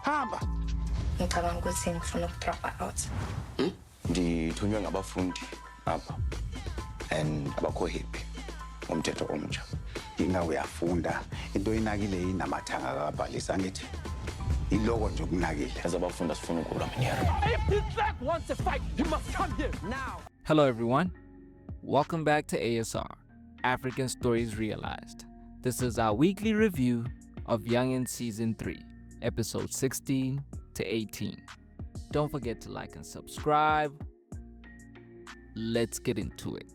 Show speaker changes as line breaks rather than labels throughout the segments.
Hamba.
Ngicabanga ukuthi ngifuna ukudropa out.
Ngithunywe ngabafundi apha and abakho happy ngomthetho omtsha.
Inga uyafunda into inakile inamathanga akabhalisa ngithi iloko nje ukunakile
Azabafundi asifuna ukula manyera.
If this flag wants to fight, you must come here now.
Hello everyone, welcome back to ASR, African Stories Realized. This is our weekly review of Youngins Season 3, episodes 16 to 18. Don't forget to like and subscribe. Let's get into it.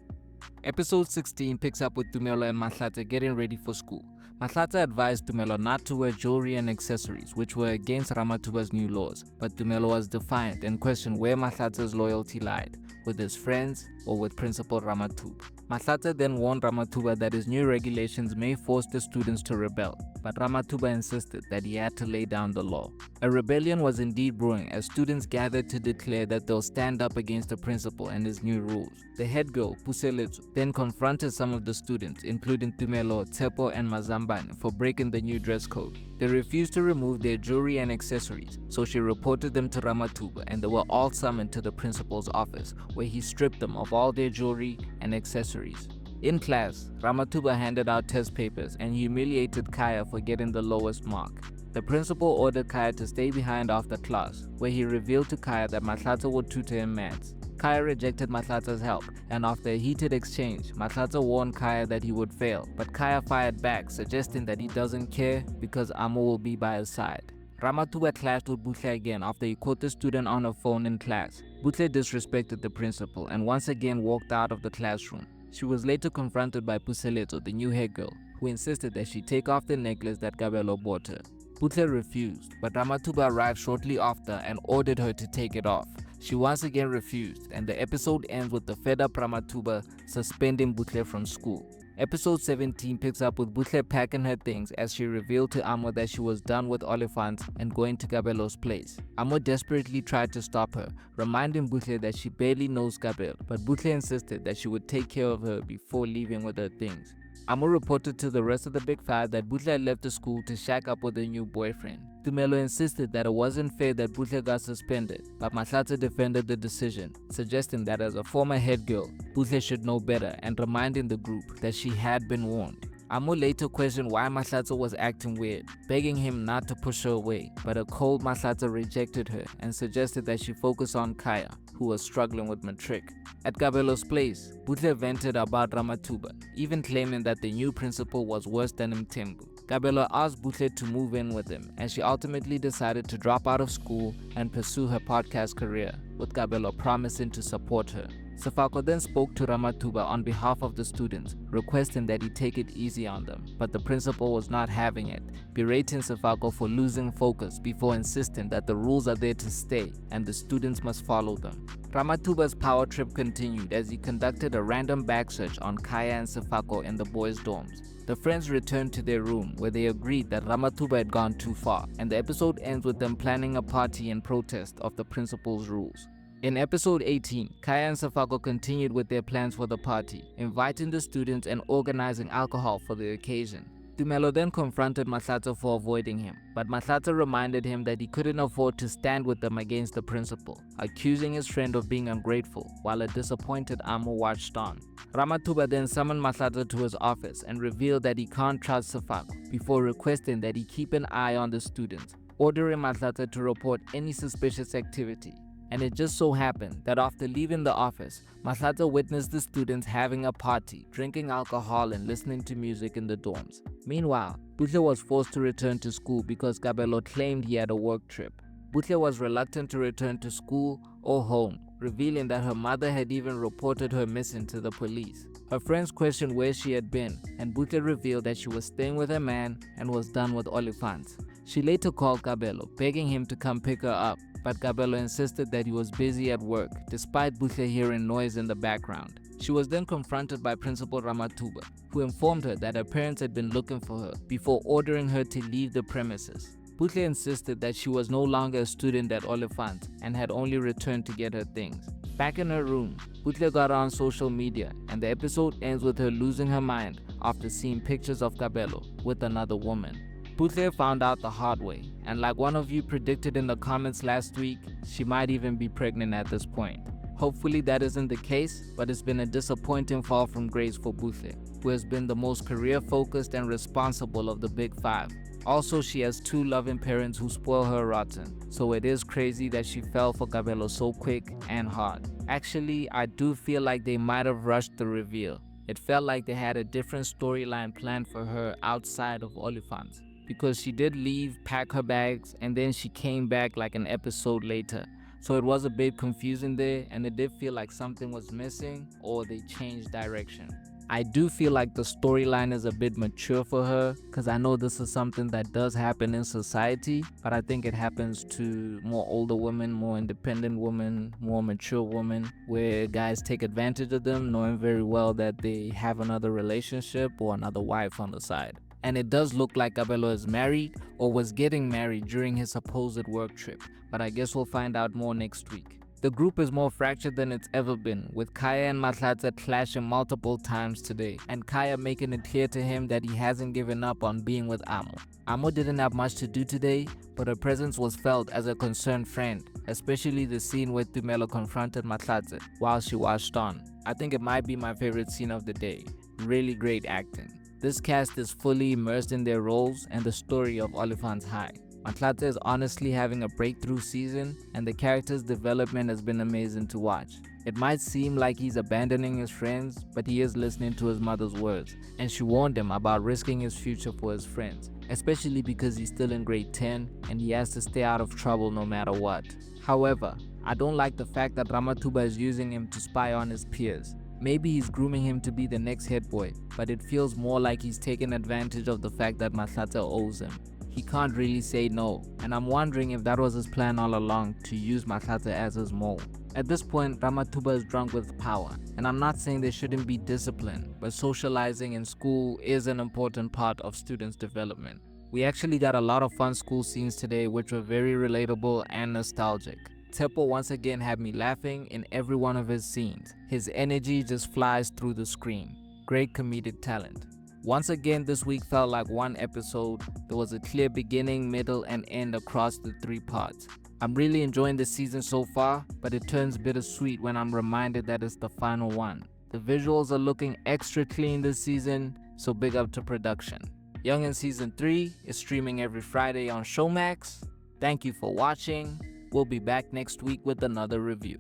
Episode 16 picks up with Tumelo and Mahlatse getting ready for school. Mahlatse advised Tumelo not to wear jewelry and accessories, which were against Ramathuba's new laws, but Tumelo was defiant and questioned where Mahlatse's loyalty lied, with his friends or with Principal Ramathuba. Mahlatse then warned Ramathuba that his new regulations may force the students to rebel, but Ramathuba insisted that he had to lay down the law. A rebellion was indeed brewing as students gathered to declare that they'll stand up against the principal and his new rules. The head girl, Buhle, then confronted some of the students, including Tumelo, Tsepo, and Mazambane, for breaking the new dress code. They refused to remove their jewelry and accessories, so she reported them to Ramathuba, and they were all summoned to the principal's office, where he stripped them of all their jewelry and accessories. In class, Ramathuba handed out test papers and humiliated Khaya for getting the lowest mark. The principal ordered Khaya to stay behind after class, where he revealed to Khaya that Mahlatse would tutor him maths. Khaya rejected Mahlatse's help, and after a heated exchange, Mahlatse warned Khaya that he would fail, but Khaya fired back, suggesting that he doesn't care because Amo will be by his side. Ramathuba clashed with Buhle again after he caught the student on her phone in class. Buhle disrespected the principal and once again walked out of the classroom. She was later confronted by Buhle, the new head girl, who insisted that she take off the necklace that Tumelo bought her. Buhle refused, but Ramathuba arrived shortly after and ordered her to take it off. She once again refused, and the episode ends with the fed-up Ramathuba suspending Buhle from school. Episode 17 picks up with Buhle packing her things as she revealed to Amo that she was done with Oliphants and going to Kabelo's place. Amo desperately tried to stop her, reminding Buhle that she barely knows Kabelo, but Buhle insisted that she would take care of her before leaving with her things. Amo reported to the rest of the Big Five that Buhle had left the school to shack up with her new boyfriend. Tumelo insisted that it wasn't fair that Buhle got suspended, but Mahlatse defended the decision, suggesting that as a former head girl, Buhle should know better and reminding the group that she had been warned. Amo later questioned why Mahlatse was acting weird, begging him not to push her away, but a cold Mahlatse rejected her and suggested that she focus on Khaya, who was struggling with matric. At Kabelo's place, Buhle vented about Ramathuba, even claiming that the new principal was worse than Mtembu. Kabelo asked Buhle to move in with him, and she ultimately decided to drop out of school and pursue her podcast career, with Kabelo promising to support her. Sefako then spoke to Ramathuba on behalf of the students, requesting that he take it easy on them, but the principal was not having it, berating Sefako for losing focus before insisting that the rules are there to stay and the students must follow them. Ramathuba's power trip continued as he conducted a random bag search on Khaya and Sefako in the boys' dorms. The friends returned to their room where they agreed that Ramathuba had gone too far, and the episode ends with them planning a party in protest of the principal's rules. In episode 18, Khaya and Sefako continued with their plans for the party, inviting the students and organizing alcohol for the occasion. Tumelo then confronted Mahlatse for avoiding him, but Mahlatse reminded him that he couldn't afford to stand with them against the principal, accusing his friend of being ungrateful, while a disappointed Amo watched on. Ramathuba then summoned Mahlatse to his office and revealed that he can't trust Sefako, before requesting that he keep an eye on the students, ordering Mahlatse to report any suspicious activity. And it just so happened that after leaving the office, Mahlatse witnessed the students having a party, drinking alcohol and listening to music in the dorms. Meanwhile, Buhle was forced to return to school because Kabelo claimed he had a work trip. Buhle was reluctant to return to school or home, revealing that her mother had even reported her missing to the police. Her friends questioned where she had been, and Buhle revealed that she was staying with a man and was done with Oliphants. She later called Kabelo, begging him to come pick her up, but Kabelo insisted that he was busy at work, despite Buhle hearing noise in the background. She was then confronted by Principal Ramathuba, who informed her that her parents had been looking for her before ordering her to leave the premises. Buhle insisted that she was no longer a student at Oliphant and had only returned to get her things. Back in her room, Buhle got on social media, and the episode ends with her losing her mind after seeing pictures of Kabelo with another woman. Buhle found out the hard way, and like one of you predicted in the comments last week, she might even be pregnant at this point. Hopefully that isn't the case, but it's been a disappointing fall from grace for Buhle, who has been the most career-focused and responsible of the big five. Also, she has two loving parents who spoil her rotten, so it is crazy that she fell for Kabelo so quick and hard. Actually, I do feel like they might have rushed the reveal. It felt like they had a different storyline planned for her outside of Olifants, because she did leave, pack her bags, and then she came back like an episode later. So it was a bit confusing there, and it did feel like something was missing or they changed direction. I do feel like the storyline is a bit mature for her, because I know this is something that does happen in society, but I think it happens to more older women, more independent women, more mature women, where guys take advantage of them knowing very well that they have another relationship or another wife on the side. And it does look like Kabelo is married or was getting married during his supposed work trip, but I guess we'll find out more next week. The group is more fractured than it's ever been, with Khaya and Mahlatse clashing multiple times today, and Khaya making it clear to him that he hasn't given up on being with Amo. Amo didn't have much to do today, but her presence was felt as a concerned friend, especially the scene where Tumelo confronted Mahlatse while she watched on. I think it might be my favorite scene of the day. Really great acting. This cast is fully immersed in their roles and the story of Olifants High. Mahlatse is honestly having a breakthrough season, and the character's development has been amazing to watch. It might seem like he's abandoning his friends, but he is listening to his mother's words, and she warned him about risking his future for his friends, especially because he's still in grade 10 and he has to stay out of trouble no matter what. However, I don't like the fact that Ramathuba is using him to spy on his peers. Maybe he's grooming him to be the next head boy, but it feels more like he's taking advantage of the fact that Mahlatse owes him. He can't really say no, and I'm wondering if that was his plan all along, to use Mahlatse as his mole. At this point, Ramathuba is drunk with power, and I'm not saying there shouldn't be discipline, but socializing in school is an important part of students' development. We actually got a lot of fun school scenes today which were very relatable and nostalgic. Teppo once again had me laughing in every one of his scenes. His energy just flies through the screen. Great comedic talent. Once again, this week felt like one episode. There was a clear beginning, middle, and end across the 3 parts. I'm really enjoying the season so far, but it turns bittersweet when I'm reminded that it's the final one. The visuals are looking extra clean this season, so big up to production. Youngins Season 3 is streaming every Friday on Showmax. Thank you for watching. We'll be back next week with another review.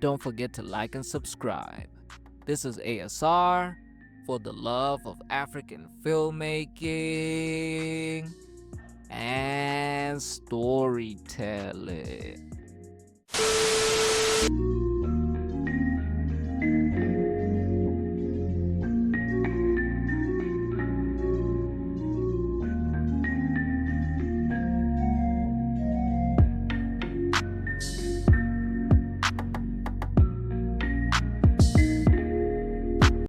Don't forget to like and subscribe. This is ASR for the love of African filmmaking and storytelling.